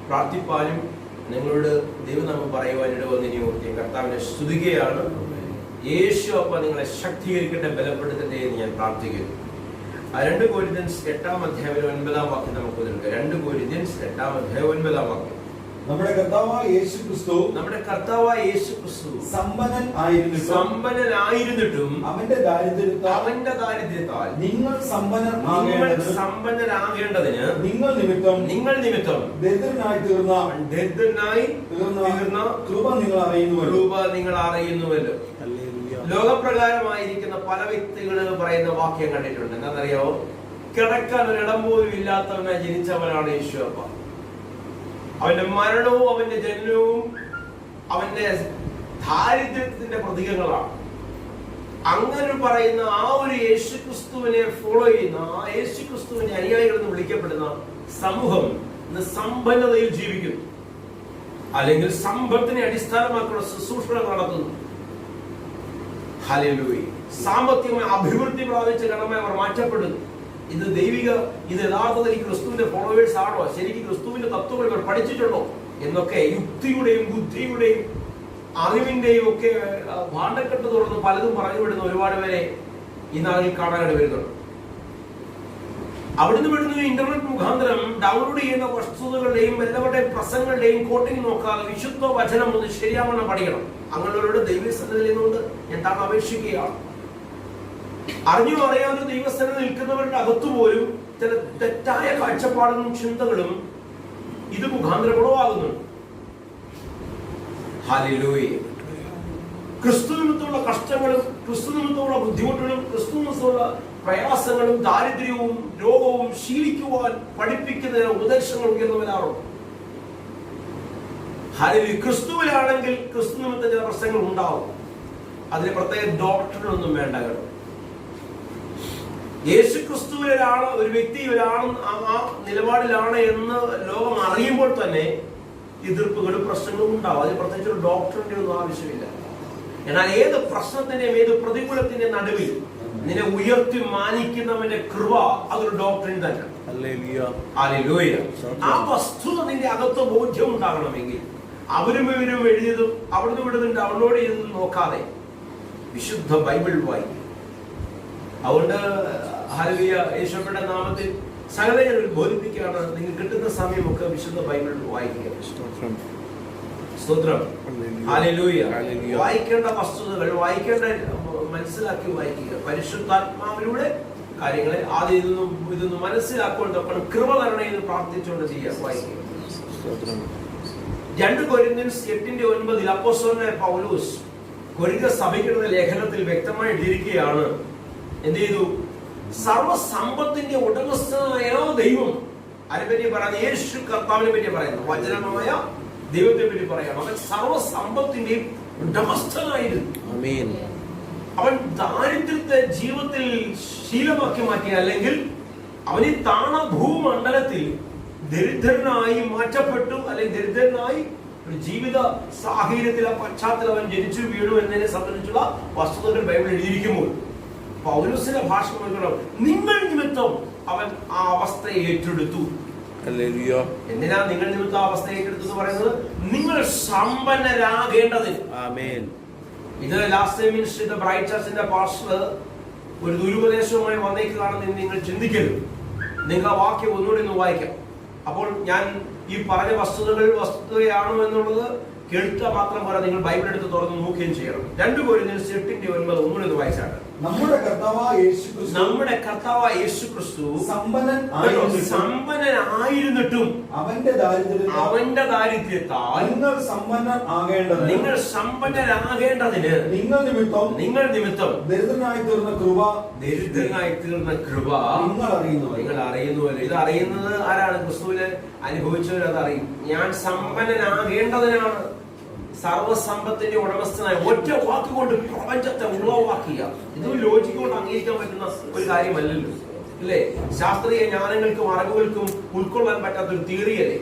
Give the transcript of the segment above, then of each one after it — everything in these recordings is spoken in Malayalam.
പ്രാർത്ഥിപ്പാനും നിങ്ങളോട് ദൈവനാമം പറയുവാൻ ഇടവന്നിനി ഓർത്തി കർത്താവിനെ സ്തുതിക്കുകയാണ്. യേശു അപ്പ നിങ്ങളെ ശക്തീകരിക്കട്ടെ, ബലപ്പെടുത്തട്ടെ എന്ന് ഞാൻ പ്രാർത്ഥിക്കുന്നു. 2 കൊരിന്ത്യൻസ് 8-ാം അധ്യായം 9-ാം വാക്യം നമുക്ക് നിൽക്കുക. 2 കൊരിന്ത്യൻസ് 8-ാം അധ്യായം 9-ാം വാക്യം. നമ്മുടെ കർത്താവായ യേശു ക്രിസ്തു സമ്പന്നനായിരുന്നിട്ടും അവന്റെ ദാരിദ്ര്യത്താൽ നിങ്ങൾ സമ്പന്നരാകേണ്ടതിന് നിങ്ങൾ നിമിത്തം ദരിദ്രനായി തീർന്ന കൃപ നിങ്ങൾ അറിയുന്നുവല്ലോ. ലോകപ്രകാരമായിരിക്കുന്ന പല വ്യക്തികൾ പറയുന്ന വാക്യം കണ്ടിട്ടുണ്ട്. എന്താണെന്നറിയാവോ? കിടക്കാൻ ഒരിടം പോലും ഇല്ലാത്തവനായി ജനിച്ചവനാണ് യേശു അപ്പ. അവന്റെ മരണവും അവന്റെ ജനനവും അവന്റെ ദാരിദ്ര്യത്തിന്റെ പ്രതീകങ്ങളാണ്. അങ്ങനെ പറയുന്ന ആ ഒരു യേശുക്രിസ്തുവിനെ ഫോളോ ചെയ്യുന്ന, ആ യേശുക്രിസ്തുവിനെ അനുയായികൾ എന്ന് വിളിക്കപ്പെടുന്ന സമൂഹം ഇന്ന് സമ്പന്നതയിൽ ജീവിക്കുന്നു, അല്ലെങ്കിൽ സമ്പത്തിനെ അടിസ്ഥാനമാക്കുന്ന ശുശ്രൂഷകൾ നടത്തുന്നു. ഹല്ലേലൂയ. സാമ്പത്തികമായി അഭിവൃദ്ധി പ്രാപിച്ച കടമായി അവർ മാറ്റപ്പെടുന്നു. ഇത് യഥാർത്ഥത്തിൽ ക്രിസ്തുവിന്റെ ഫോളോവേഴ്സ് ആണോ? ശരിക്കും ക്രിസ്തുവിന്റെ തത്വങ്ങൾ ഇവർ പഠിച്ചിട്ടുണ്ടോ എന്നൊക്കെ യുക്തിയുടെയും ബുദ്ധിയുടെയും അറിവിന്റെയും ഒക്കെ ഭാണ്ഡക്കെട്ട് തുറന്ന് പലതും പറഞ്ഞു വിടുന്ന ഒരുപാട് പേരെ ഈ നാളിൽ കാണാനായിട്ട് വരുന്നുണ്ട്. അവിടുന്ന് വിടുന്ന ഇന്റർനെറ്റ് മുഖാന്തരം ഡൗൺലോഡ് ചെയ്യുന്ന വസ്തുതകളുടെയും എല്ലാവരുടെയും പ്രസംഗങ്ങളുടെയും കോട്ടിങ് നോക്കാതെ വിശുദ്ധ വചനം ഒന്ന് ശരിയാവണ്ണം പഠിക്കണം. അങ്ങനെയുള്ളവരുടെ ദൈവസന്നിധിയിൽ നിന്നുകൊണ്ട് ഞാൻ താൻ അപേക്ഷിക്കുകയാണ്. അറിഞ്ഞോ അറിയാതെ ദൈവസന്നിധിയിൽ നിൽക്കുന്നവരുടെ അകത്തുപോലും ചില തെറ്റായ കാഴ്ചപ്പാടുകളും ചിന്തകളും ഇത് മുഖാന്തരം ഉളവാകുന്നുണ്ട്. ഹല്ലേലൂയ. ക്രിസ്തു നിമിത്തമുള്ള കഷ്ടങ്ങളും ക്രിസ്തു നിമിത്തമുള്ള ബുദ്ധിമുട്ടുകളും ക്രിസ്തു നിമിത്തമുള്ള പ്രയാസങ്ങളും ദാരിദ്ര്യവും രോഗവും ശീലിക്കുവാൻ പഠിപ്പിക്കുന്നതിന് ഉപദേശങ്ങൾ ഉയർന്നവരാറുണ്ട്. ഹല്ലേലൂയ. ക്രിസ്തുവിലാണെങ്കിൽ ക്രിസ്തു നിമിത്തം ചില പ്രശ്നങ്ങൾ ഉണ്ടാവും. അതിന് പ്രത്യേക ഡോക്ടറിനൊന്നും വേണ്ട കേട്ടോ. യേശു ക്രിസ്തുവിലാണ് ഒരു വ്യക്തി, ഒരാണ് ആ നിലപാടിലാണ് എന്ന് ലോകം അറിയുമ്പോൾ തന്നെ എതിർപ്പുകളും പ്രശ്നങ്ങളും ഉണ്ടാവും. അതിന് പ്രത്യേകിച്ച് ഒരു ഡോക്ടറിന്റെ ഒന്നും ആവശ്യമില്ല. എന്നാൽ ഏത് പ്രശ്നത്തിന്റെയും ഏത് പ്രതികൂലത്തിന്റെ നടുവിൽ നിന്നെ ഉയർത്തി മാനിക്കുന്നവന്റെ കൃപ അതൊരു ഡോക്ടറിൻ തന്നെ. ഹല്ലേലൂയ. ആ വസ്തുത നിന്റെ അകത്ത് ബോധ്യം ഉണ്ടാകണമെങ്കിൽ അവരും ഇവരും എഴുതിയതും അവിടുന്ന് ഇവിടുന്ന് ഡൗൺലോഡ് ചെയ്തതും നോക്കാതെ വിശുദ്ധ ബൈബിൾ വായിക്കും. അതുകൊണ്ട് ഹല്ലേലൂയ, യേശുവിന്റെ നാമത്തിൽ സകല ഞാൻ ബോധിപ്പിക്കുകയാണ്. നിങ്ങൾ കിട്ടുന്ന സമയമൊക്കെ വിശുദ്ധ ബൈബിൾ വായിക്കുക. സ്തോത്രം. ഹല്ലേലൂയ. വായിക്കേണ്ട വസ്തുതകൾ മനസ്സിലാക്കി വായിക്കുക. പരിശുദ്ധാത്മാവിലൂടെ കാര്യങ്ങളെ ആദ്യം ഇതൊന്നും മനസ്സിലാക്കുകൊണ്ട് കൃപ തരണേന്ന് പ്രാർത്ഥിച്ചുകൊണ്ട് ചെയ്യുക, വായിക്കുക. 2 കൊരിന്ത്യൻസ് 8:9 അപ്പോസ്തലനായ പൗലോസ് കൊരിന്ത്യ സഭയ്ക്കുള്ള ലേഖനത്തിൽ വ്യക്തമായി എഴുതിയിരിക്കുകയാണ്. എന്ത് ചെയ്തു? സർവസമ്പത്തിന്റെ ഉടമസ്ഥനായ ദൈവം. അതിനെപ്പറ്റി പറയുന്നത് യേശു കർത്താവിനെ പറ്റി പറയുന്നു. വചനമായ ദൈവത്തെ പറ്റി പറയണം. അവൻ സർവസമ്പത്തിന്റെയും ഉടമസ്ഥനായിരുന്നു. അവൻ ദാരിദ്ര്യത്തെ ജീവിതത്തിൽ ശീലമാക്കി മാറ്റി, അല്ലെങ്കിൽ അവന് താണ ഭൂമണ്ഡലത്തിൽ ദരിദ്രനായി മാറ്റപ്പെട്ടു, അല്ലെങ്കിൽ ദരിദ്രനായി ഒരു ജീവിത സാഹചര്യത്തിൽ ആ പശ്ചാത്തലം അവൻ ജനിച്ചു വീണു എന്നതിനെ സംബന്ധിച്ചുള്ള വസ്തുതകൾ ബൈബിൾ എഴുതിയിരിക്കുമ്പോൾ പൗലോസിന്റെ ഭാഷ നിങ്ങൾ നിമിത്തം അവൻ ആ അവസ്ഥയെ ഏറ്റെടുത്തു. എന്തിനാ നിങ്ങൾ നിമിത്തം ആ അവസ്ഥയെ ഏറ്റെടുത്തു എന്ന് പറയുന്നത്? നിങ്ങൾ സമ്പന്നരാകേണ്ടതിന്. ഇത് ലാസ്റ്റ് ടൈം മിനിസ്റ്റർ ബ്രൈറ്റ് ചർച്ചിന്റെ പാസ്റ്റർ ഒരു ദുരുപദേശവുമായി വന്നേക്കാണെന്ന് നിങ്ങൾ ചിന്തിക്കരുത്. നിങ്ങൾ ആ വാക്യം ഒന്നുകൂടി ഒന്ന് വായിക്കാം. അപ്പോൾ ഞാൻ ഈ പറഞ്ഞ വസ്തുതയാണോ എന്നുള്ളത് കേൾക്കുക മാത്രം പോലെ നിങ്ങൾ ബൈബിൾ എടുത്ത് തുറന്ന് നോക്കുകയും ചെയ്യണം. 2 കൊരിന്ത്യൻസ് 8:9 ഒന്നുകൂടി ഒന്ന് വായിച്ചാണ്. നമ്മുടെ കർത്താവായ യേശു ക്രിസ്തു സമ്പന്നനായിരുന്നിട്ടും അവന്റെ ദാരിദ്ര്യത്താൽ നിങ്ങൾ സമ്പന്നരാകേണ്ടതിന് നിങ്ങൾ നിമിത്തം ദരിദ്രനായി തീർന്ന കൃപ നിങ്ങൾ അറിയുന്നുവല്ലോ. ഇത് അറിയുന്നത് ആരാണ്? ക്രിസ്തുവിനെ അനുഭവിച്ചവർ അതറിയും. ഞാൻ സമ്പന്നനാകേണ്ടതിനാണ് സർവസമ്പത്തിന്റെ ഉടമസ്ഥനായ ഒറ്റ വാക്കുകൊണ്ട് പ്രപഞ്ചത്തെ ഉളവാക്കുക. ഇത് ലോജിക്ക് കൊണ്ട് അംഗീകരിക്കാൻ പറ്റുന്ന ഒരു കാര്യമല്ലല്ലോ, അല്ലേ? ശാസ്ത്രീയ ജ്ഞാനങ്ങൾക്കും അറിവുകൾക്കും ഉൾക്കൊള്ളാൻ പറ്റാത്തൊരു തിയറിയല്ലേ.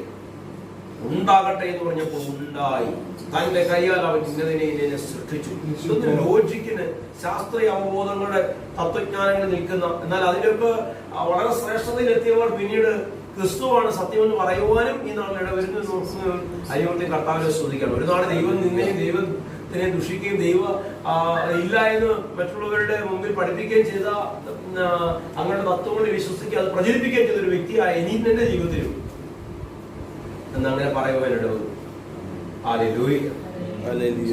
ഉണ്ടാകട്ടെ എന്ന് പറഞ്ഞപ്പോൾ ഉണ്ടായി. തന്റെ കൈയാൽ അവൻ ഇന്നതിനെ സൃഷ്ടിച്ചു. ഇതൊന്നും ലോജിക്കിന് ശാസ്ത്രീയ അവബോധങ്ങളുടെ തത്വജ്ഞാനങ്ങൾ നിൽക്കുന്ന, എന്നാൽ അതിനൊക്കെ വളരെ ശ്രേഷ്ഠതയിലെത്തിയവർ പിന്നീട് ക്രിസ്തുവാണ് സത്യമെന്ന് പറയുവാനും ഈ നാളിൽ ഇടവരുന്നു. അയ്യോർത്തി കർത്താവിനെ സ്തുതിക്കണം. ഒരു നാൾ ദൈവം നിന്നെയും ദൈവത്തിനെ ദുഷിക്കുകയും ദൈവ ഇല്ല എന്ന് മറ്റുള്ളവരുടെ മുമ്പിൽ പഠിപ്പിക്കുകയും ചെയ്ത അങ്ങനെ തത്വങ്ങളിൽ വിശ്വസിക്കുക അത് പ്രചരിപ്പിക്കുകയും ചെയ്ത ഒരു വ്യക്തിയായ ഇനി എന്റെ ജീവിതത്തിലും എന്നങ്ങനെ പറയുവാനിടവരും.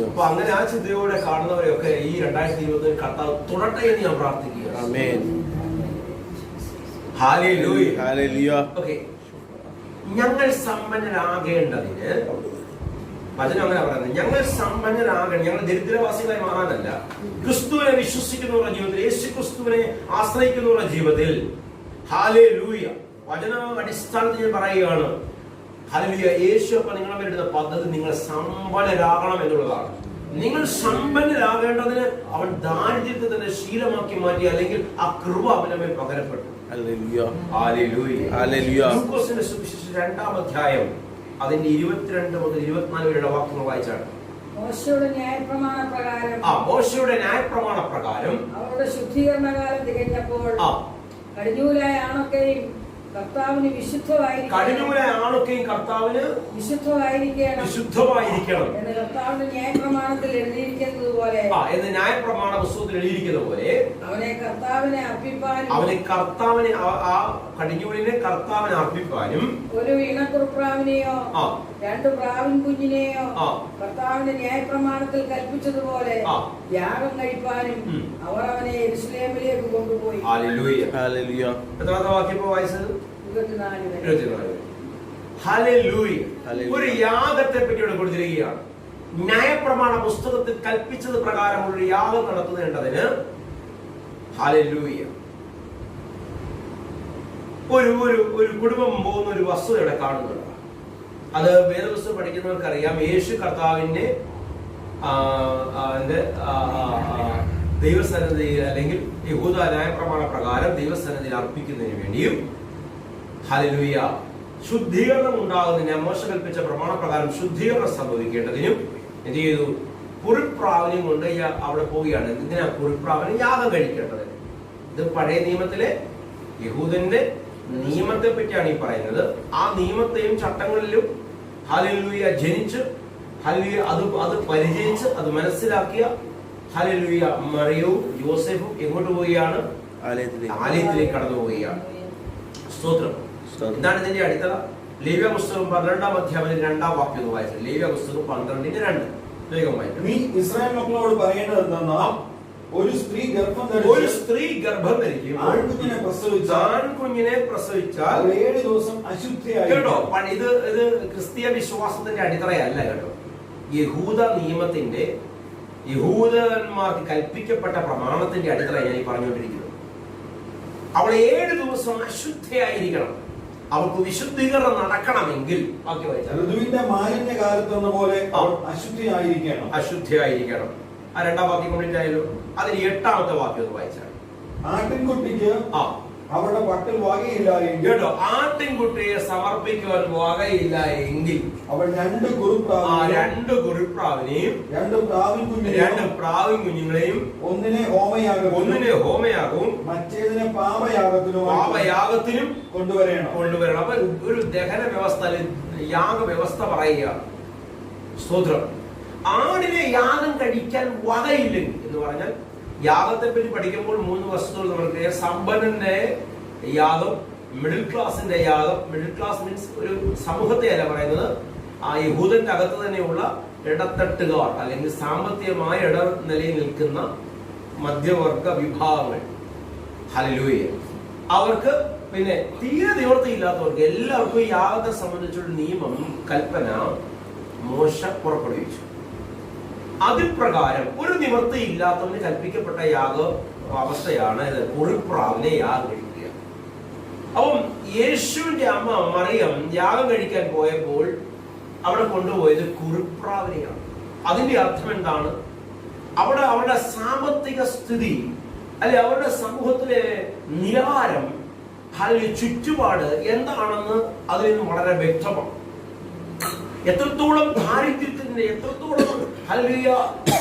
അപ്പൊ അങ്ങനെ ആ ചിന്തയോടെ കാണുന്നവരെയൊക്കെ ഈ 2020 കർത്താവ് തുടട്ടെ എന്ന് ഞാൻ പ്രാർത്ഥിക്കുക. ഞങ്ങൾ സമ്പന്നരാകേണ്ടതിന് വചനം അങ്ങനെ പറയുന്നത്, ഞങ്ങൾ സമ്പന്നരാകണം, ഞങ്ങൾ ദരിദ്രവാസികളായി മാറാനല്ല, ക്രിസ്തുവിനെ വിശ്വസിക്കുന്നവരുടെ ജീവിതത്തിൽ, യേശു ക്രിസ്തുവിനെ ആശ്രയിക്കുന്നവരുടെ ജീവിതത്തിൽ ഹല്ലേലൂയ വചന അടിസ്ഥാനത്തിൽ ഞാൻ പറയുകയാണ്. ഹല്ലേലൂയ. യേശു അപ്പൊ നിങ്ങളെ വേണ്ടുന്ന പദ്ധതി നിങ്ങൾ സമ്പന്നരാകണം എന്നുള്ളതാണ്. നിങ്ങൾ സമ്പന്നരാകേണ്ടതിന് അവൻ ദാരിദ്ര്യത്തെ തന്നെ ശീലമാക്കി മാറ്റി, അല്ലെങ്കിൽ ആ കൃപ അവന്റെ മേൽ പകരപ്പെട്ടു. ലൂക്കോസിന്റെ സുവിശേഷം 2-ാം അധ്യായം അതിന്റെ 22 മുതൽ 24 വരെയുള്ള വാക്യങ്ങൾ വായിച്ചാണ്. മോശയുടെ ന്യായപ്രമാണ പ്രകാരം അവരുടെ ശുദ്ധീകരണ കാലം തികഞ്ഞപ്പോൾ കടിഞ്ഞൂലായ ആണൊക്കെയും കർത്താവിന് വിശുദ്ധമായിരിക്കണം എന്ന് കർത്താവിന്റെ ന്യായപ്രമാണത്തിൽ എഴുതിയിരിക്കുന്നത് പോലെ, എന്ന് ന്യായപ്രമാണ പുസ്തകത്തിൽ എഴുതിയിരിക്കുന്ന പോലെ അവനെ കർത്താവിനെ ആ കടിഞ്ഞൂലിനെ കർത്താവിനെ അർപ്പിപ്പാനും ഒരു ഇണക്കുറുപ്രാവിനെയോ 2 പ്രാവിൻ കുഞ്ഞിനെയോ കർത്താവിന്റെ ന്യായപ്രമാണത്തിൽ കൽപ്പിച്ചതുപോലെ യാഗം കഴിപ്പാനും അവർ അവനെ യെരൂശലേമിലേക്ക് കൊണ്ടുപോയി. ഒരു യാഗത്തെ പറ്റി ഇവിടെ കൊടുത്തിരിക്കുകയാണ്. ന്യായപ്രമാണ പുസ്തകത്തിൽ കൽപ്പിച്ചത് പ്രകാരമുള്ള ഒരു യാഗം നടത്തുന്നതിന് ഹല്ലേലൂയ ഒരു കുടുംബം പോകുന്ന ഒരു വസ്തുത ഇവിടെ കാണുന്നുണ്ട്. അത് വേദപുസ്തകം പഠിക്കുന്നവർക്കറിയാം. യേശു കർത്താവിന്റെ ദൈവസന്നിധിയിൽ അല്ലെങ്കിൽ യഹൂദ ന്യായപ്രമാണ പ്രകാരം ദൈവസന്നിധിയിൽ അർപ്പിക്കുന്നതിന് വേണ്ടിയും ഹല്ലേലൂയ ശുദ്ധീകരണം ഉണ്ടാകുന്നതിന് മോശ കൽപ്പിച്ച പ്രമാണപ്രകാരം ശുദ്ധീകരണം സംഭവിക്കേണ്ടതിനും എന്ത് ചെയ്തു? കുറിപ്രാവിനെയും കൊണ്ട് അവിടെ പോവുകയാണ്. എന്തിനാ? കുറിപ്രാവിനെ യാഗം കഴിക്കേണ്ടത്. ഇത് പഴയ നിയമത്തിലെ യഹൂദന്റെ നിയമത്തെ പറ്റിയാണ് ഈ പറയുന്നത്. ആ നിയമത്തെയും ചട്ടങ്ങളിലും ഹല്ലേലൂയ ജനിച്ച് ഹല്ലേലൂയ അത് പരിചയിച്ച് അത് മനസ്സിലാക്കിയ ഹല്ലേലൂയ മറിയവും യോസേഫും എങ്ങോട്ട് പോവുകയാണ്? ആലയത്തിലേക്ക് കടന്നു പോവുകയാണ്. സ്തോത്രം. എന്താണ് ഇതിന്റെ അടിത്തറ? ലേവ്യ പുസ്തകം 12-ാം അധ്യായത്തിൽ 2-ാം വാക്യം വായിച്ചത്. ലേവ്യ പുസ്തകം 12:2 വേഗം വായിക്കും. നീ ഇസ്രായേൽ മക്കളോട് പറയേണ്ടത് എന്തെന്നാൽ ഒരു സ്ത്രീ ഗർഭം ധരിക്കും, ആൺകുഞ്ഞിനെ പ്രസവിച്ചാൽ 7 ദിവസം അശുദ്ധിയായി. കേട്ടോ, ഇത് ക്രിസ്തീയ വിശ്വാസത്തിന്റെ അടിത്തറയല്ല കേട്ടോ. യഹൂദ നിയമത്തിന്റെ യഹൂദന്മാർക്ക് കൽപ്പിക്കപ്പെട്ട പ്രമാണത്തിന്റെ അടിത്തറ ഞാൻ ഈ പറഞ്ഞുകൊണ്ടിരിക്കുന്നത്. അവൾ 7 ദിവസം അശുദ്ധയായിരിക്കണം. അവൾക്ക് വിശുദ്ധീകരണം നടക്കണമെങ്കിൽ ഋതുവിന്റെ മാലിന്യകാലത്തെന്ന പോലെ അശുദ്ധിയായിരിക്കണം. ആ 2-ാം വാക്യം കംപ്ലീറ്റ് ആയല്ലോ. അതിൽ 8-ാമത്തെ വാക്യം ഒന്ന് വായിച്ചാണ്. ആട്ടിൻകുട്ടിക്ക് അവരുടെ പക്കൽ വകയില്ല എങ്കിൽ, കേട്ടോ, ആട്ടിൻകുട്ടിയെ സമർപ്പിക്കുവാൻ വകയില്ല എങ്കിൽ അവൾ 2 കുറിപ്രാവിനെയും 2 പ്രാവിൻ കുഞ്ഞുങ്ങളെയും ഒന്നിനെ ഹോമയാകും മറ്റേതിനെ പാപയാഗത്തിനും കൊണ്ടുവരണം. അപ്പൊ ഒരു ദഹന വ്യവസ്ഥ, യാഗവ്യവസ്ഥ പറയുകയാണ്. സ്തോത്രം. ആടിനെ യാഗം കഴിക്കാൻ വകയില്ലെങ്കിൽ എന്ന് പറഞ്ഞാൽ, യാഗത്തെ പറ്റി പഠിക്കുമ്പോൾ 3 വസ്തുതകൾ നമുക്ക്. സമ്പന്നന്റെ യാഗം, മിഡിൽ ക്ലാസിന്റെ യാഗം. മിഡിൽ ക്ലാസ് മീൻസ് ഒരു സമൂഹത്തെ അല്ല പറയുന്നത്, ആ യഹൂദന്റെ അകത്ത് തന്നെയുള്ള ഇടത്തട്ടുകാർ അല്ലെങ്കിൽ സാമ്പത്തികമായ ഇടനിലയിൽ നിൽക്കുന്ന മധ്യവർഗ വിഭാഗങ്ങൾ. ഹല്ലേലൂയ. അവർക്ക് പിന്നെ തീരെ നിവൃത്തിയില്ലാത്തവർക്ക് എല്ലാവർക്കും ഈ യാഗത്തെ സംബന്ധിച്ചുള്ള നിയമം, കൽപ്പന മോശ പുറപ്പെടുവിച്ചു. അതിൽ പ്രകാരം ഒരു നിവൃത്തി ഇല്ലാത്തവന് കൽപ്പിക്കപ്പെട്ട യാഗ അവസ്ഥയാണ് കുറിപ്രാവിനെ യാഗം കഴിക്കുക. അപ്പം യേശുവിന്റെ അമ്മ മറിയം യാഗം കഴിക്കാൻ പോയപ്പോൾ അവിടെ കൊണ്ടുപോയത് കുറിപ്രാവിനെയാണ്. അതിന്റെ അർത്ഥം എന്താണ്? അവരുടെ സാമ്പത്തിക സ്ഥിതി അല്ലെ അവരുടെ സമൂഹത്തിലെ നിലവാരം അല്ലെങ്കിൽ ചുറ്റുപാട് എന്താണെന്ന് അതിൽ നിന്ന് വളരെ വ്യക്തമാണ്. എത്രത്തോളം ദാരിദ്ര്യത്തിന്റെ, എത്രത്തോളം ഹല്ലേലൂയ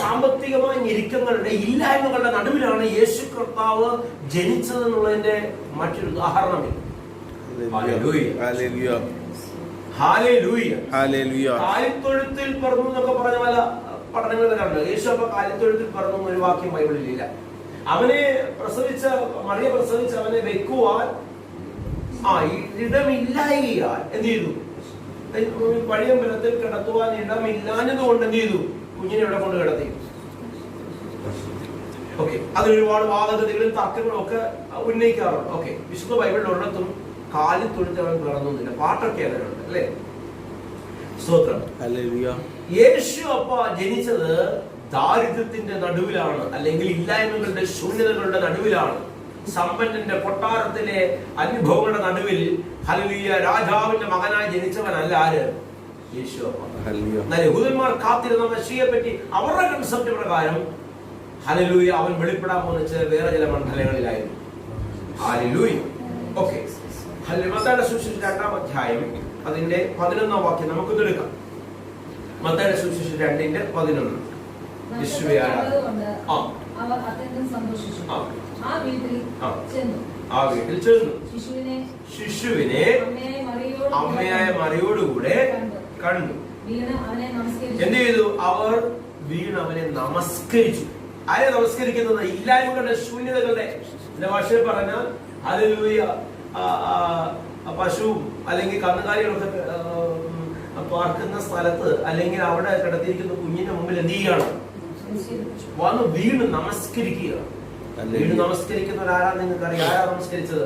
സാമ്പത്തികമായ ഞെരുക്കങ്ങളുടെ, ഇല്ലായ്മകളുടെ നടുവിലാണ് യേശു കർത്താവ് ജനിച്ചതെന്നുള്ളതിന്റെ മറ്റൊരു ഉദാഹരണമില്ല. ഹല്ലേലൂയ. ഹല്ലേലൂയ. ഹല്ലേലൂയ. കാലിത്തൊഴുത്തിൽ പിറന്നു എന്നൊക്കെ പറഞ്ഞ പല പഠനങ്ങൾ കണ്ടു. യേശു അപ്പൊ കാലിത്തൊഴുത്തിൽ പിറന്നു ഒരു വാക്യം ബൈബിളിൽ ഇല്ല. അവനെ പ്രസവിച്ച മറിയ പ്രസവിച്ച് അവനെ വെക്കുവാൻ ഇടമില്ലായികയാൽ എന്ത് ചെയ്തു? പഴിയമ്പലത്തിൽ കിടത്തുവാൻ ഇടമില്ലാഞ്ഞതുകൊണ്ട് എന്ത് ചെയ്തു? കുഞ്ഞിനെ ഇവിടെ കൊണ്ട് കിടത്തി. ഓക്കെ, അതിലൊരുപാട് വാദഗതികളും തർക്കങ്ങളും ഒക്കെ ഉന്നയിക്കാറുണ്ട്. ഓക്കെ, വിശുദ്ധ ബൈബിളിൽ ഒരിടത്തും കാലിത്തൊഴുത്ത് അവൻ പിറന്നില്ല. പാട്ടൊക്കെ അങ്ങനെയുണ്ട് അല്ലേ? സ്തോത്രം. യേശു അപ്പ ജനിച്ചത് ദാരിദ്ര്യത്തിന്റെ നടുവിലാണ്, അല്ലെങ്കിൽ ഇല്ലായ്മകളുടെ ശൂന്യതകളുടെ നടുവിലാണ്. സമ്പന്നന്റെ കൊട്ടാരത്തിലെ അനുഭവങ്ങളുടെ നടുവിൽ ഹല്ലേലൂയ രാജാവിന്റെ മകനായി ജനിച്ചവനല്ല ആര്? യേശു അപ്പ. എന്നാൽ യഹൂദന്മാർ കാത്തിരുന്ന മെസ്സിയെ പറ്റി അവരുടെ കൺസെപ്റ്റ് പ്രകാരം ഹല്ലേലൂയ അവൻ വെളിപ്പെടാൻ പോകുന്ന വേറെ ചില മണ്ഡലങ്ങളിലായിരുന്നു. ഹല്ലേലൂയ. ഓക്കെ, മത്തായിയുടെ സുവിശേഷം 2-ാം അധ്യായം അതിന്റെ 11-ാം വാക്യം നമുക്കൊന്ന് എടുക്കാം. മത്തായിയുടെ സുവിശേഷം 2:11. യേശുവേ ആരാധന. ആ വീട്ടിൽ ചെന്നു ശിശുവിനെ അമ്മയായ മറിയോടുകൂടെ കണ്ടു. എന്ത് ചെയ്തു? അവർ വീണ് അവനെ നമസ്കരിച്ചു. ആരെ നമസ്കരിക്കുന്നത്? ഇല്ലായ്മകളുടെ ശൂന്യതകളുടെ ഭാഷയിൽ പറഞ്ഞാൽ ഹല്ലേലൂയ പശുവും അല്ലെങ്കിൽ കന്നുകാലികളൊക്കെ പാർക്കുന്ന സ്ഥലത്ത് അല്ലെങ്കിൽ അവിടെ കിടത്തിയിരിക്കുന്ന കുഞ്ഞിന്റെ മുമ്പിൽ എന്ത് ചെയ്യണം? വന്ന് വീണ് നമസ്കരിക്കുക. വീണ് നമസ്കരിക്കുന്നവരാരാ നിങ്ങൾക്ക് അറിയാം? ആരാ നമസ്കരിച്ചത്?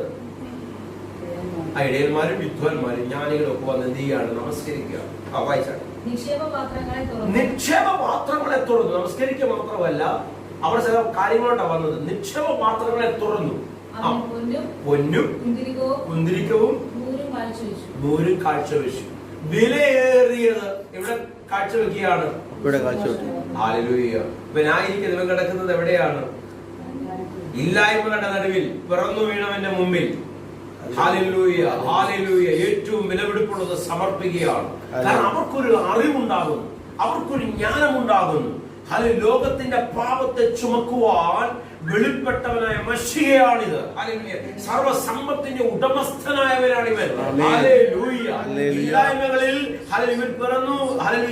ഇടയന്മാരും വിദ്വാൻമാരും ജ്ഞാനികളും ഒക്കെ വന്ന് എന്ത് ചെയ്യാണ്? നമസ്കരിക്കുക. വായിച്ചാണ്. നിക്ഷേപ പാത്രങ്ങളെ തുറന്നു. നമസ്കരിക്കുക മാത്രമല്ല, അവിടെ ചില കാര്യങ്ങളോട്ടാണ് വന്നത്. നിക്ഷേപ പാത്രങ്ങളെ തുറന്നു. പൊന്നും കുന്തിരിക്കവും നൂരും കാഴ്ചവെച്ചു. വിലയേറിയത് ഇവിടെ കാഴ്ചവെക്കുകയാണ്. ഹല്ലേലൂയ. ഇവനായിരിക്കും ഇവൻ കിടക്കുന്നത് എവിടെയാണ്? ഇല്ലായ്മകളുടെ നടുവിൽ പിറന്നു വീണവന്റെ മുമ്പിൽ ഹല്ലേലൂയ ഹല്ലേലൂയ ഏറ്റവും വിലപിടിപ്പുള്ളത് സമർപ്പിക്കുകയാണ്. കാരണം അവർക്കൊരു അറിവുണ്ടാകുന്നു, അവർക്കൊരു ജ്ഞാനമുണ്ടാകുന്നു. ലോകത്തിന്റെ പാപത്തെ ചുമക്കുവാൻ വെളിപ്പെട്ടവനായ മെസ്സിഹയാണിത്. സർവസമ്പത്തിന്റെ ഉടമസ്ഥനായവനാണിവൻ. ഇല്ലായ്മകളിൽ ഇവൻ പിറന്നു.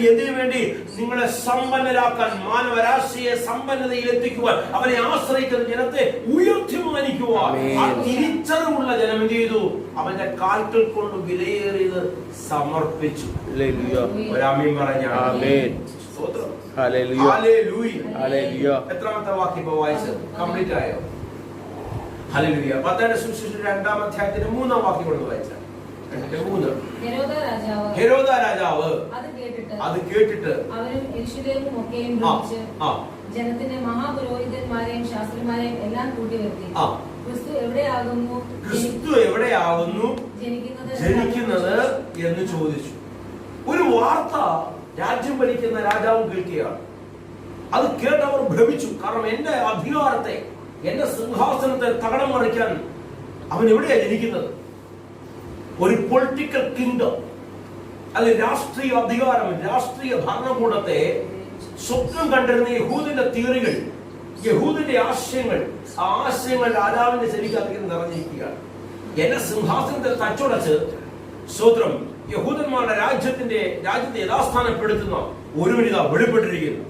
എന്തിനു വേണ്ടി? നിങ്ങളെ സമ്പന്നരാക്കാൻ, മാനവരാശിയെ സമ്പന്നതയിൽ എത്തിക്കുവാൻ, അവനെ ആശ്രയിക്കുന്ന ജനത്തെ ഉയർത്തി മാനിക്കുവാൻ. ആ തിരിച്ചറിവുള്ള ജനം എന്ത് ചെയ്തു? അവന്റെ കാൽക്കൽ കൊണ്ട് വിലയേറിയത് സമർപ്പിച്ചു. ഒരാമീൻ പറഞ്ഞ എത്രാമത്തെ വാക്യം ഇപ്പൊ വായിച്ചത്? കംപ്ലീറ്റ് ആയോ? ഹല്ലേലൂയ. മത്തായിയുടെ സുവിശേഷം 2-ാം അധ്യായത്തിന്റെ 3-ാം വാക്യം കൊണ്ട് വായിച്ചാൽ 2:3. ഹെരോദ രാജാവ് അത് കേട്ടിട്ട് ജനത്തിന്റെ മഹാപുരോഹിതന്മാരെയും ശാസ്ത്രിമാരെയും എല്ലാം കൂട്ടി വരുത്തി ക്രിസ്തു എവിടെയാകുന്നു ജനിക്കുന്നത് എന്ന് ചോദിച്ചു. ഒരു വാർത്ത രാജ്യം ഭരിക്കുന്ന രാജാവ് കേൾക്കുകയാണ്. അത് കേട്ടവർ ഭ്രമിച്ചു. കാരണം എന്റെ അധികാരത്തെ, എന്റെ സിംഹാസനത്തെ തകടം മറിക്കാൻ അവൻ എവിടെയാ ജനിക്കുന്നത്? ഒരു പൊളിറ്റിക്കൽ കിങ്ഡം, അല്ലെ രാഷ്ട്രീയ അധികാരം, രാഷ്ട്രീയ ഭരണകൂടത്തെ സ്വപ്നം കണ്ടിരുന്ന യഹൂദിന്റെ തിയറികൾ, യഹൂദിന്റെ ആശയങ്ങൾ, ആ ആശയങ്ങൾ രാജാവിന്റെ ശരീരത്തിൽ നിറഞ്ഞിരിക്കുകയാണ്. എന്റെ സിംഹാസനത്തെ തച്ചുടച്ച് സ്വത്രം യഹൂദന്മാരുടെ രാജ്യത്തെ യഥാസ്ഥാനപ്പെടുത്തുന്ന ഒരുവനിതാ വെളിപ്പെട്ടിരിക്കുന്നു.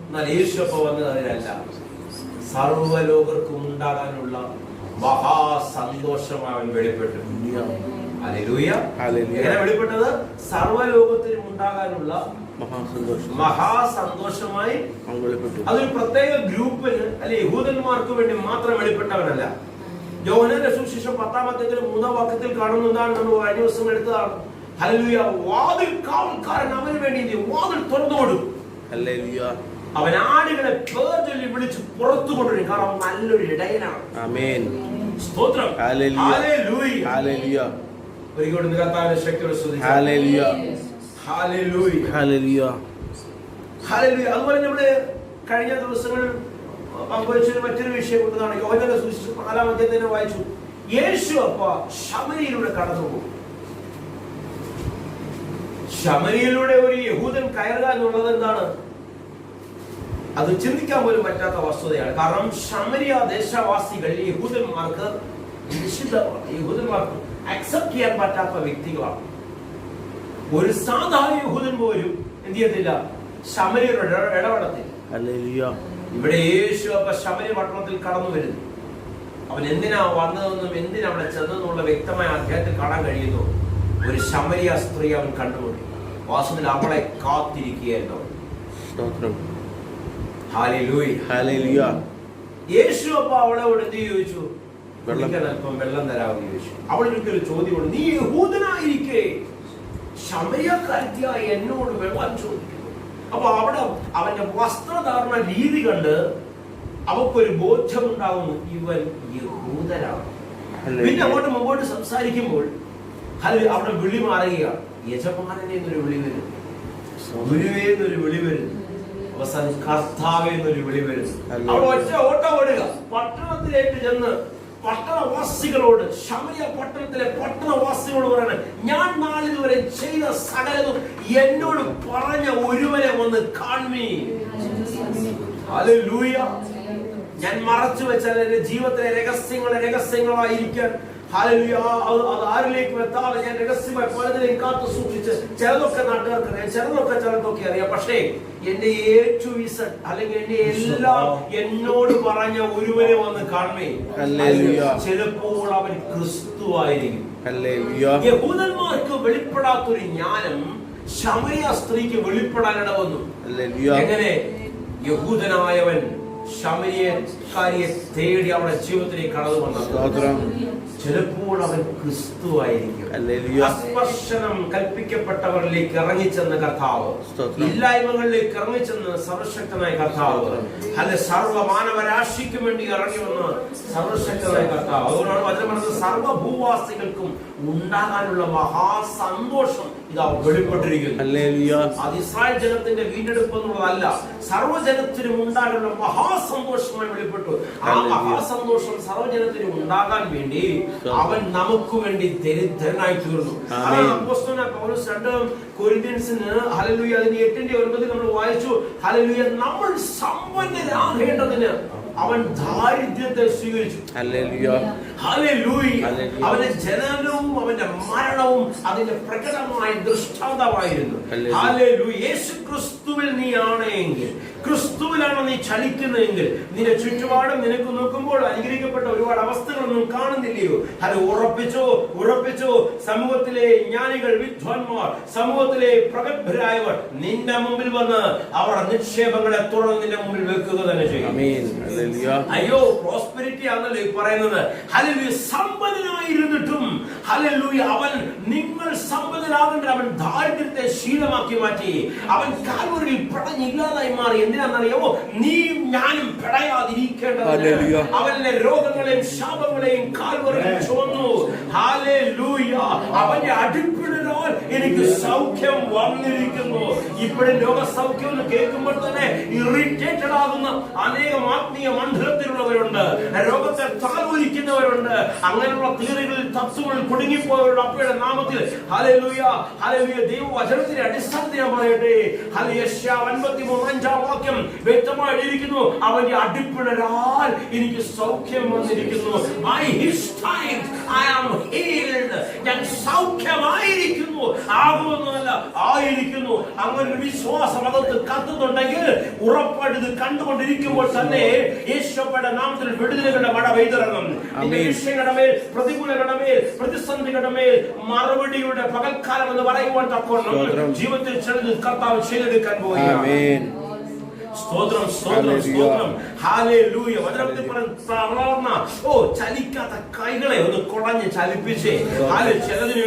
എന്നാൽ യേശുപ്പ വന്നത് അതിനല്ല. സർവ്വലോകർക്കും ഉണ്ടാകാനുള്ള മഹാസന്തോഷമായി അവൻ വെളിപ്പെട്ടു. ഹല്ലേലൂയ. എങ്ങനെ വെളിപ്പെട്ടത്? സർവ്വലോകത്തിനും ഉണ്ടാകാനുള്ള മഹാസന്തോഷമായി. അതൊരു പ്രത്യേക ഗ്രൂപ്പിന് അല്ലെ യഹൂദന്മാർക്ക് വേണ്ടി മാത്രം വെളിപ്പെട്ടവനല്ല. യോഹന്നാന്റെ സുവിശേഷം 10-ാം അധ്യായത്തിൽ 3-ാം വാക്യത്തിൽ കാണുന്നതാണ്. നമ്മൾ കഴിഞ്ഞ ദിവസം എടുത്തതാണ്. ഹല്ലേലൂയ. വാതിൽ കാവൽക്കാരൻ അവന് വേണ്ടി വാതിൽ തുറന്നു കൊടുക്കും. ഹല്ലേലൂയ. അവൻ ആടുകളെ പേർ ചൊല്ലി വിളിച്ച് പുറത്തു കൊണ്ടുവരും. കാരണം നല്ലൊരു ഇടയനാണ്. ആമേൻ. സ്തോത്രം. ഹല്ലേലൂയ. ഹല്ലേലൂയ. ഒരിക്കലും കർത്താവിന്റെ ശക്തിയോടെ സ്തുതിക്കുക. ഹല്ലേലൂയ. ഹല്ലേലൂയ. ഹല്ലേലൂയ. ഹല്ലേലൂയ. അതുപോലെ നമ്മള് കഴിഞ്ഞ ദിവസങ്ങളിൽ പങ്കുവച്ച മറ്റൊരു വിഷയം കൊണ്ടതാണ്. യോഹന്നാന്റെ സുവിശേഷം 4-ാം അധ്യായത്തിൽ വായിച്ചു. യേശു അപ്പ ശമരിയിലൂടെ കടന്നുപോകും. ശമരിയിലൂടെ ഒരു യഹൂദൻ കയറുക എന്നുള്ളത് എന്താണ്? അത് ചിന്തിക്കാൻ പോലും പറ്റാത്ത വസ്തുതയാണ്. കാരണം ശമരിയ ദേശവാസികൾ യഹൂദന്മാർക്ക് അക്സെപ്റ്റ് ചെയ്യാൻ പറ്റാത്ത വ്യക്തികളാണ്. ഒരു സാധാരണ യഹൂദൻ പോലും എന്ത് ചെയ്യത്തില്ല, ശമര്യരുടെ ഇടപെടത്തില്ല. ഇവിടെ യേശു അപ്പൊ ശമര്യ പട്ടണത്തിൽ കടന്നു വരുന്നു. അവൻ എന്തിനാ വന്നതെന്നും എന്തിനാ അവിടെ ചെന്നെന്നുള്ള വ്യക്തമായ അധ്യായത്തിൽ കാണാൻ കഴിയുന്നു. ഒരു ശമരിയ സ്ത്രീ അവൻ കണ്ടുമുട്ടി. വാസ്തവത്തിൽ അവളെ കാത്തിരിക്കുകയായിരുന്നു. ഹല്ലേലൂയ. യേശു അപ്പൊ അവളോട് എന്ത് ചോദിച്ചു? അല്പം വെള്ളം തരാമെന്ന് ചോദിച്ചു. അവളൊരിക്കലും ചോദ്യമുണ്ട്, നീ യഹൂദനായിരിക്കെ ശമര്യക്കാരിയായി എന്നോട് വെള്ളം ചോദിക്കുന്നു. അപ്പൊ അവിടെ അവന്റെ വസ്ത്രധാരണ രീതി കണ്ട് അവക്കൊരു ബോധ്യമുണ്ടാകുന്നു, ഇവൻ യഹൂദനാണ്. പിന്നെ അങ്ങോട്ട് മുമ്പോട്ട് സംസാരിക്കുമ്പോൾ അവിടെ വിളി മാറുകയാണ്. യജമാനനെ എന്നൊരു വിളി വരുന്നു, ഗുരുവേ എന്നൊരു വിളി വരുന്നു, അവസാനം കർത്താവേ എന്നൊരു വിളി വരുന്നു. അവിടെ ഒറ്റ ഓട്ടം ഓടുക. പട്ടണത്തിലേക്ക് ചെന്ന് പട്ടണവാസികളോട്, ശമര്യ പട്ടണത്തിലെ പട്ടണവാസികളോട് പറയണം, ഞാൻ നാളിതുവരെ ചെയ്ത സകലതും എന്നോട് പറഞ്ഞ ഒരുവനെ വന്ന് കാണുമീ. ഹല്ലേലൂയ. ഞാൻ മറച്ചു വെച്ചാൽ എന്റെ ജീവിതത്തിലെ രഹസ്യങ്ങളായിരിക്കാൻ ഹല്ലേലൂയ അത് ആരിലേക്കും എത്താതെ ഞാൻ രഹസ്യമായി പലതിനെയും കാത്തു സൂക്ഷിച്ച് ചിലതൊക്കെ നാട്ടുകാർക്ക് അറിയാം, ചിലതൊക്കെ അറിയാം. പക്ഷേ എന്റെ അല്ലെങ്കിൽ എന്റെ എല്ലാം എന്നോട് പറഞ്ഞ ഒരുവനെ വന്ന് കാണുമേ. ചിലപ്പോൾ അവൻ ക്രിസ്തുവായിരിക്കും. യഹൂദന്മാർക്ക് വെളിപ്പെടാത്തൊരു ജ്ഞാനം ശമര്യ സ്ത്രീക്ക് വെളിപ്പെടാനിട വന്നു. എങ്ങനെ? യഹൂദനായവൻ ശമര്യക്കാരിയെ തേടി അവരുടെ ജീവിതത്തിലേക്ക് കടന്നു വന്നു. ചിലപ്പോൾ അവൻ ക്രിസ്തുവായിരിക്കും. സ്പർശനം കൽപ്പിക്കപ്പെട്ടവരിലേക്ക് ഇറങ്ങിച്ചെന്ന കർത്താവ്, ഇല്ലായ്മകളിലേക്ക് ഇറങ്ങിച്ചെന്ന് സർവശക്തനായ കർത്താവ്, അല്ലെ സർവമാനവരാശിക്കും വേണ്ടി ഇറങ്ങി വന്ന സർവശക്തനായ കർത്താവ്. അതുകൊണ്ടാണ് വചനം പറഞ്ഞത്, സർവഭൂവാസികൾക്കും ഉണ്ടാകാനുള്ള മഹാസന്തോഷം ഇതാ വെളിപ്പെട്ടിരിക്കുന്നു. അത് ഇസ്രായേൽ ജനത്തിന്റെ വീണ്ടെടുപ്പ് എന്നുള്ളതല്ല, സർവ്വജനത്തിനും ഉണ്ടാകാനുള്ള മഹാസന്തോഷമായി വെളിപ്പെട്ടു. ആ മഹാസന്തോഷം സർവ്വജനത്തിനും ഉണ്ടാകാൻ വേണ്ടി അവൻ നമുക്ക് വേണ്ടി ദരിദ്രനായി തീർന്നു. അപ്പോസ്തലനായ പൗലോസ് 2 കൊരിന്ത്യൻസിന് ഹല്ലേലൂയ അതിന്റെ 8-9 നമ്മൾ വായിച്ചു. ഹല്ലേലൂയ, നമ്മൾ സമ്പന്നരാകേണ്ടതിന് അവൻ ദാരിദ്ര്യത്തെ സ്വീകരിച്ചു. ഹല്ലേലൂയ. അവന്റെ ജനനവും അവന്റെ മരണവും അതിന്റെ പ്രകടമായ ദൃഷ്ടാന്തമായിരുന്നു. ഹല്ലേലൂയ. യേശു ക്രിസ്തുവിൽ നീ ആണെങ്കിൽ, ക്രിസ്തുവിലാണ് നീ ചലിക്കുന്നതെങ്കിൽ, നിന്റെ ചുറ്റുപാടും നിനക്ക് നോക്കുമ്പോൾ അനുഗ്രഹിക്കപ്പെട്ട ഒരുപാട് അവസ്ഥകളൊന്നും കാണുന്നില്ലയോ? അത് ഉറപ്പിച്ചോ. സമൂഹത്തിലെ ജ്ഞാനികൾ, വിദ്വാൻമാർ, സമൂഹത്തിലെ പ്രഗത്ഭരായവർ നിന്റെ മുമ്പിൽ വന്ന് അവരുടെ നിക്ഷേപങ്ങളെ തുറന്ന് നിന്റെ മുമ്പിൽ വെക്കുക തന്നെ ചെയ്യും. അയ്യോ, പ്രോസ്പെരിറ്റി ആണല്ലോ പറയുന്നത്. ഹല്ലേലൂയ. സമ്പന്നനായിരുന്നിട്ടും ഹല്ലേലൂയ അവൻ, നിങ്ങൾ സമ്പന്നനാകേണ്ട അവൻ ദാരിദ്ര്യത്തെ ശീലമാക്കി മാറ്റി. അവൻ കാൽവരിയിൽ പിടഞ്ഞില്ലാതായി മാറി. എന്തിനാണെന്നറിയാമോ? നീ ഞാനും പിടയാതിരിക്കേണ്ടതിന് അവന്റെ രോഗങ്ങളെയും ശാപങ്ങളെയും കാൽവരിയിൽ ചുമന്നു. ഹല്ലേലൂയ. അവന്റെ അടിപ്പിണരാൽ എനിക്ക് സൗഖ്യം വന്നിരിക്കുന്നു. ഇപ്പോഴും രോഗസൗഖ്യം എന്ന് കേൾക്കുമ്പോൾ തന്നെ ഇറിറ്റേറ്റഡ് ആകുന്ന അനേകം ആത്മീയ മണ്ഡലത്തിലുള്ളവരുണ്ട്, രോഗത്തെ താലോലിക്കുന്നവരുണ്ട്. അങ്ങനെയുള്ള തിയറികളിൽ, തത്വങ്ങളിൽ കുടുങ്ങിപ്പോയവരുടെ അപ്പയുടെ നാമത്തിൽ ഹല്ലേലൂയ, ഹല്ലേലൂയ. ദൈവവചനത്തിന്റെ അടിസ്ഥാനത്തിൽ ഞാൻ പറയട്ടെ, യെശയ്യാ 53:5 വാക്യം വ്യക്തമായിരിക്കുന്നു, അവന്റെ അടിപ്പിണരാൽ എനിക്ക് സൗഖ്യം വന്നിരിക്കുന്നു. By his stripes I am healed. ഞാൻ സൗഖ്യമായിരിക്കുന്നു. ആകുമെന്നല്ല, ആയിരിക്കുന്നു. അങ്ങനെ ഒരു വിശ്വാസം അകത്ത് കത്തുന്നുണ്ടെങ്കിൽ ഉറപ്പായിട്ട് കണ്ടുകൊണ്ടിരിക്കുമ്പോൾ തന്നെ യേശുവിന്റെ നാമത്തിൽ വിടുതലുകളുടെ മഴ പെയ്തിറങ്ങും. വിഷയങ്ങളുടെ മേൽ, പ്രതികൂലങ്ങളുടെ മേൽ, പ്രതിസന്ധികളുടെ മേൽ മറുപടിയുടെ പകൽക്കാലം എന്ന് പറയുവാൻ തക്കവണ്ണം ജീവിതത്തിൽ ചിലത് കർത്താവ് ചെയ്തെടുക്കാൻ പോവുകയാണ്. സ്തോത്രം. ഹല്ലേലൂയ. വചനത്തിൽ പറയുന്ന ചലിക്കാത്ത കൈകളെ ഒന്ന് കുടഞ്ഞ് ചലിപ്പിച്ചേ. ചിലതിനു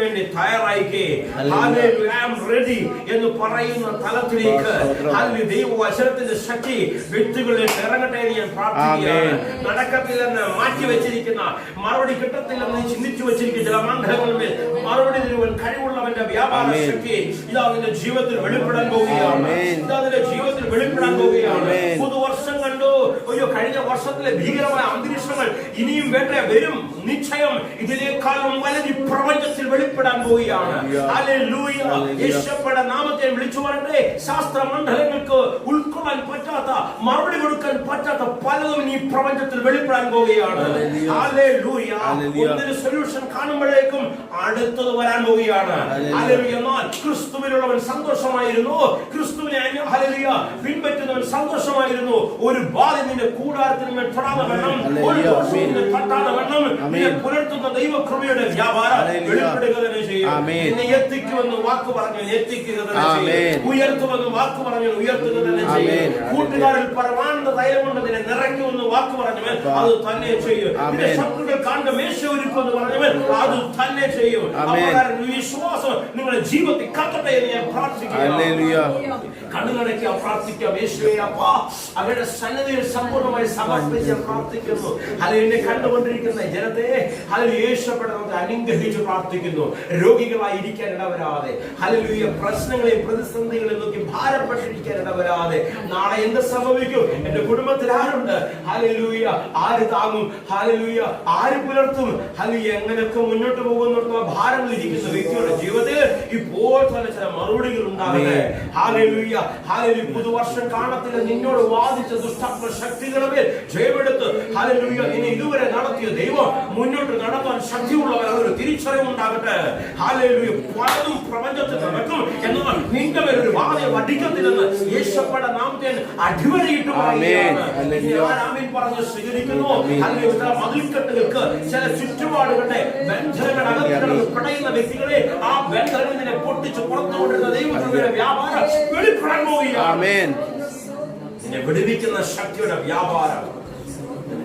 വേണ്ടി തയ്യാറായിക്കേ. ഹല്ലേലൂയ, ഐ ആം റെഡി എന്ന് പറയുന്ന തലത്തിലേക്ക് ദൈവവചനത്തിന്റെ ശക്തി വ്യക്തികളിൽ ഇറങ്ങട്ടെ എന്ന് ഞാൻ പ്രാർത്ഥിക്കുകയാണ്. നടക്കത്തില്ലെന്ന് മാറ്റി വെച്ചിരിക്കുന്ന, മറുപടി കിട്ടത്തില്ലെന്ന് ചിന്തിച്ചു വെച്ചിരിക്കുന്ന ചില മണ്ഡലങ്ങളിൽ മറുപടി തരുവാൻ കഴിവുള്ളവന്റെ വ്യാപാര ശക്തി ഇതാ നിന്റെ ജീവിതത്തിൽ വെളിപ്പെടാൻ പോവുകയാണ്. ഇതാ നിന്റെ ജീവിതത്തിൽ വെളിപ്പെടാൻ പോവുകയാണ്. ആമേൻ. പുതുവർഷം കണ്ടു, അയ്യോ കഴിഞ്ഞ വർഷത്തിലെ ഭീകരമായ അന്തരീക്ഷങ്ങൾ ഇനിയും വരും, നിശ്ചയം ഇതിനേക്കാളും വലുത് ഈ പ്രപഞ്ചത്തിൽ വെളിപ്പെടാൻ പോവുകയാണ്. ഹല്ലേലൂയ. യേശുവിന്റെ നാമത്തെ വിളിച്ചു പറയട്ടെ, ശാസ്ത്ര മണ്ഡലങ്ങൾക്ക് ഉൾക്കൊള്ളാൻ പറ്റാത്ത, മറുപടി കൊടുക്കാൻ പറ്റാത്ത പലതും ഈ പ്രപഞ്ചത്തിൽ വെളിപ്പെടാൻ പോവുകയാണ്. ഹല്ലേലൂയ. ഒന്നിന് സൊല്യൂഷൻ കാണുമ്പോഴേക്കും അടുത്തത് വരാൻ പോവുകയാണ്. ഹല്ലേലൂയ. എന്നാൽ ക്രിസ്തുവിലുള്ളവൻ സന്തോഷമായിരുന്നു, ക്രിസ്തുവിനെ ഹല്ലേലൂയ പിൻപറ്റുന്നവൻ സന്തോഷമായിരുന്നു. ഒരു ബാധ നിന്റെ കൂടാരത്തിന് മേൽ തൊടാതെ വേണം, ഒരു ദോഷവും നിന്നെ തട്ടാതെ വേണം. നിന്നെ പുലർത്തുന്ന ദൈവകൃപയുടെ വ്യാപാരം വെളിപ്പെടുക തന്നെ ചെയ്യും. നിന്നെ എത്തിക്കുമെന്ന് വാക്ക് പറഞ്ഞു എത്തിക്കുക തന്നെ ചെയ്യും. ഉയർത്തുമെന്ന് വാക്ക് പറഞ്ഞു ഉയർത്തുക തന്നെ ചെയ്യും. കൂട്ടുകാരിൽ പരമാനന്ദ തൈലം കൊണ്ട് നിന്നെ നിറയ്ക്കുമെന്ന് വാക്ക് പറഞ്ഞവൻ അത് തന്നെ ചെയ്യും. നിന്റെ ശത്രുക്കൾ കാണുന്ന മേശ ഒരുക്കുമെന്ന് പറഞ്ഞവൻ അത് തന്നെ ചെയ്യും. വിശ്വാസം നിങ്ങളുടെ ജീവിതത്തിൽ കത്തട്ടെ എന്ന് ഞാൻ പ്രാർത്ഥിക്കുന്നു. കണ്ണുനടയ്ക്കുക, പ്രാർത്ഥിക്കാം. യേശുവേ അപ്പാ, അവരുടെ സന്നിധിയിൽ സമ്പൂർണ്ണമായി സമർപ്പിച്ച് പ്രാർത്ഥിക്കുന്നു. അതിനെ കണ്ടുകൊണ്ടിരിക്കുന്ന ജനത്തെ യേശുപ്പെടുന്നത് അനുഗ്രഹിച്ച് പ്രാർത്ഥിക്കുന്നു. രോഗികളായി ഇരിക്കാൻ ഇടവരാതെ, ഹല്ലേലൂയ, പ്രശ്നങ്ങളെയും പ്രതിസന്ധികളെയും നോക്കി ഭാരപ്പെട്ടിരിക്കാൻ ഇടവരാതെ, നാളെ എന്ത് സംഭവിക്കും, എന്റെ കുടുംബത്തിൽ ആരുണ്ട്, ഹല്ലേലൂയ, ആര് താങ്ങും, ഹല്ലേലൂയ, ആര് പുലർത്തും, ഹല്ലേലൂയ, എങ്ങനെയൊക്കെ മുന്നോട്ട് പോകുന്നുള്ള ഭാരങ്ങളിരിക്കുന്ന വ്യക്തിയുടെ ജീവിതത്തിൽ ഇപ്പോൾ തന്നെ ചില മറുപടികൾ ഉണ്ടാകട്ടെ. Hallelujah, hallelujah. പുതുവർഷം കാണത്തില്ല നിന്നോട് വാദിച്ച ദുഷ്ടാത്മ ശക്തികളുടെ മേൽ ജയമെടുത്ത്, ഹല്ലേലൂയ, നിന്നെ ഇതുവരെ നടത്തിയ ദൈവം മുന്നോട്ട് നടത്താൻ ശക്തിയുള്ളവർ ഒരു തിരിച്ചറിവുണ്ടാകട്ടെ. ഹല്ലേലൂയ. പലതും പ്രപഞ്ചത്തിൽ നടക്കും, എന്നാൽ നിന്റെ മേൽ ഒരു വാദം അടിക്കത്തില്ലെന്ന് യേശുവിന്റെ നാമത്തിൽ അടിവരയിട്ട് പറയുകയാണ്. ആമേൻ പറഞ്ഞ് സ്വീകരിക്കുന്നു. ഹല്ലേലൂയ. മതിൽക്കെട്ടുകൾക്ക് ചില ചുറ്റുപാടുകളുടെ ബന്ധനങ്ങളകത്ത് പിടയുന്ന വ്യക്തികളെ ആ ബന്ധനങ്ങളിൽ നിന്നെ പൊട്ടിച്ച് പുറത്തുകൊണ്ടിരുന്ന ദൈവത്തിന്റെ വ്യാപാരം വെളിപ്പെടാൻ പോവുകയാണ്. നിന്നെ വിടുവിക്കുന്ന ശക്തിയുടെ വ്യാപാരം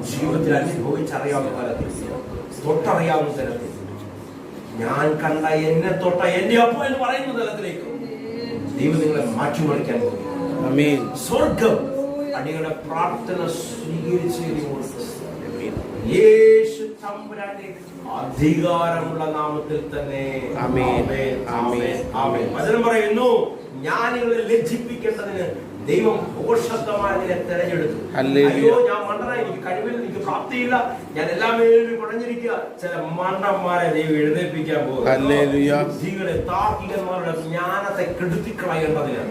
ജീവിതത്തിൽ അനുഭവിച്ചറിയാവുന്ന തലത്തിൽ, തൊട്ടറിയാവുന്ന തലത്തിൽ, ഞാൻ കണ്ട എന്നെ തൊട്ട എന്റെ അപ്പ എന്ന് പറയുന്ന തലത്തിലേക്ക് ദൈവം നിങ്ങളെ മാറ്റിമറിക്കാൻ പോകുന്നു. സ്വർഗം അടികളുടെ പ്രാർത്ഥന സ്വീകരിച്ച് യേശു തമ്പുരാന്റെ അധികാരമുള്ള നാമത്തിൽ തന്നെ ആമേൻ, ആമേൻ, ആമേൻ. വചനം പറയുന്നു, ജ്ഞാനികളെ ലജ്ജിപ്പിക്കേണ്ടതിന് ദൈവം ഭോഷത്വമായതിനെ തെരഞ്ഞെടുത്തു. അയ്യോ, ഞാൻ മണ്ടനായി, എനിക്ക് കഴിവില്ല, എനിക്ക് പ്രാപ്തിയില്ല, ഞാൻ എല്ലാം കുഴഞ്ഞിരിക്കുക. ചില മണ്ടന്മാരെ ദൈവം എഴുന്നേൽപ്പിക്കാൻ പോകും. ബുദ്ധികളെ, താർക്കികന്മാരുടെ ജ്ഞാനത്തെ കെടുത്തിക്കളയേണ്ടതിന്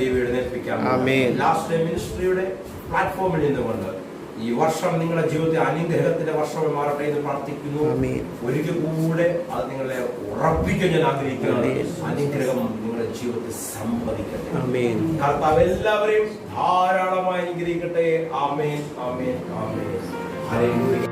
ദൈവം എഴുന്നേൽപ്പിക്കാൻ. ലാസ്റ്റ് മിനിസ്ട്രിയുടെ പ്ലാറ്റ്ഫോമിൽ നിന്നുകൊണ്ട് ഈ വർഷം നിങ്ങളുടെ ജീവിതത്തിൽ അനുഗ്രഹത്തിന്റെ വർഷമായി മാറട്ടെ എന്ന് പ്രാർത്ഥിക്കുന്നു. ഒരിക്കൽ കൂടെ അത് നിങ്ങളെ ഉറപ്പിക്കാൻ ഞാൻ ആഗ്രഹിക്കുകയാണ്. അനുഗ്രഹം നിങ്ങളുടെ ജീവിതത്തിൽ സംഭവിക്കട്ടെ. കർത്താവ് എല്ലാവരെയും ധാരാളമായി അനുഗ്രഹിക്കട്ടെ. ആമേൻ, ആമേൻ, ആമേൻ. ഹല്ലേലൂയ.